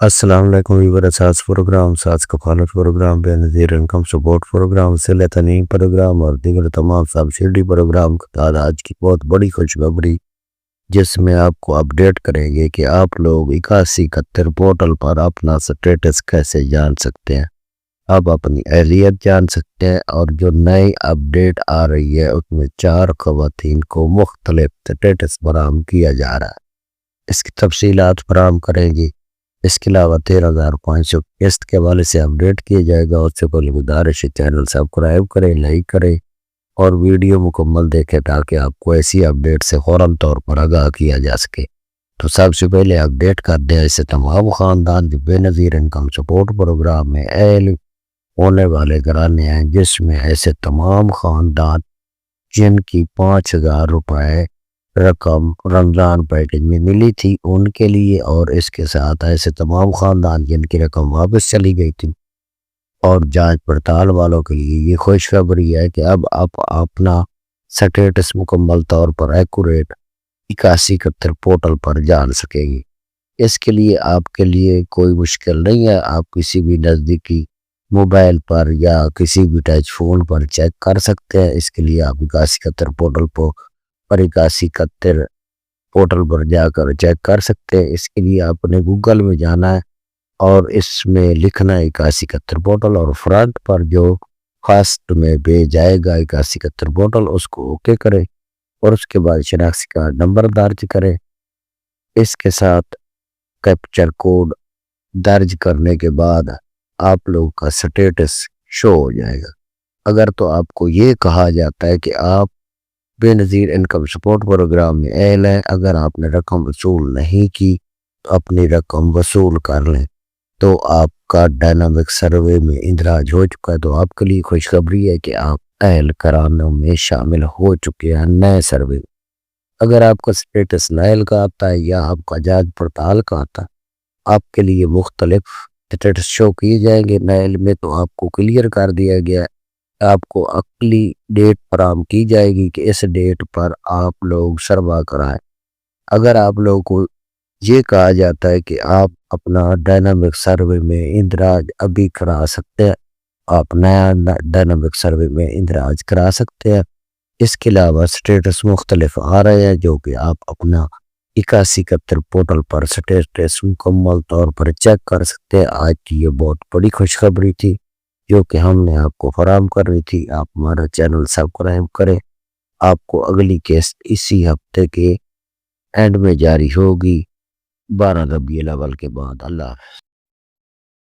السلام علیکم ویورز، آج پروگرام ساز کفالت پروگرام بے نظیر انکم سپورٹ پروگرام سے تنیم پروگرام اور دیگر تمام سبسڈی پروگرام کا تعداد آج کی بہت بڑی خوشخبری، جس میں آپ کو اپڈیٹ کریں گے کہ آپ لوگ 8171 پورٹل پر اپنا سٹیٹس کیسے جان سکتے ہیں۔ آپ اپنی اہلیت جان سکتے ہیں، اور جو نئی اپڈیٹ آ رہی ہے اس میں 4 خواتین کو مختلف سٹیٹس فراہم کیا جا رہا ہے۔ اس کی تفصیلات فراہم کریں گی۔ اس کے علاوہ 13,500 قسط کے حوالے سے اپڈیٹ کیا جائے گا۔ اس سے پہلے گزارش ہے چینل سبسکرائب کریں، لائک کریں اور ویڈیو مکمل دیکھیں تاکہ آپ کو ایسی اپڈیٹ سے فوراً طور پر آگاہ کیا جا سکے۔ تو سب سے پہلے اپڈیٹ کر دیں ایسے تمام خاندان جو بے نظیر انکم سپورٹ پروگرام میں اہل ہونے والے گھرانے ہیں، جس میں ایسے تمام خاندان جن کی 5,000 روپے رقم رمضان پیکج میں ملی تھی ان کے لیے، اور اس کے ساتھ ایسے تمام خاندان جن کی رقم واپس چلی گئی تھی اور جانچ پڑتال والوں کے لیے یہ خوشخبری ہے کہ اب آپ اپنا سٹیٹس مکمل طور پر ایکوریٹ 8171 پورٹل پر جان سکیں گے۔ اس کے لیے آپ کے لیے کوئی مشکل نہیں ہے، آپ کسی بھی نزدیکی موبائل پر یا کسی بھی ٹچ فون پر چیک کر سکتے ہیں۔ اس کے لیے آپ 8171 پورٹل پر 8171 پورٹل پر جا کر چیک کر سکتے ہیں۔ اس کے لیے آپ نے گوگل میں جانا ہے اور اس میں لکھنا ہے 8171 پورٹل، اور فرنٹ پر جو خاص میں بھیج جائے گا 8171 پورٹل، اس کو اوکے کریں اور اس کے بعد شناختی کارڈ نمبر درج کریں۔ اس کے ساتھ کیپچر کوڈ درج کرنے کے بعد آپ لوگ کا سٹیٹس شو ہو جائے گا۔ اگر تو آپ کو یہ کہا جاتا ہے کہ آپ بے نظیر انکم سپورٹ پروگرام میں اہل ہیں، اگر آپ نے رقم وصول نہیں کی تو اپنی رقم وصول کر لیں، تو آپ کا ڈائنامک سروے میں اندراج ہو چکا ہے۔ تو آپ کے لیے خوشخبری ہے کہ آپ اہل کرانوں میں شامل ہو چکے ہیں نئے سروے۔ اگر آپ کا سٹیٹس نائل کا آتا ہے یا آپ کا جانچ پڑتال کا آتا ہے، آپ کے لیے مختلف سٹیٹس شو کیے جائیں گے۔ نائل میں تو آپ کو کلیئر کر دیا گیا ہے، آپ کو عقلی ڈیٹ فراہم کی جائے گی کہ اس ڈیٹ پر آپ لوگ سروا کرائیں۔ اگر آپ لوگوں کو یہ کہا جاتا ہے کہ آپ اپنا ڈائنامک سروے میں اندراج ابھی کرا سکتے ہیں، آپ نیا ڈائنامک سروے میں اندراج کرا سکتے ہیں۔ اس کے علاوہ سٹیٹس مختلف آ رہے ہیں جو کہ آپ اپنا 8171 پورٹل پر سٹیٹس مکمل طور پر چیک کر سکتے ہیں۔ آج کی یہ بہت بڑی خوشخبری تھی جو کہ ہم نے آپ کو فراہم کر رہی تھی۔ آپ ہمارا چینل سبسکرائب کریں۔ آپ کو اگلی قسط اسی ہفتے کے اینڈ میں جاری ہوگی، 12 ربیع الاول کے بعد۔ اللہ حافظ۔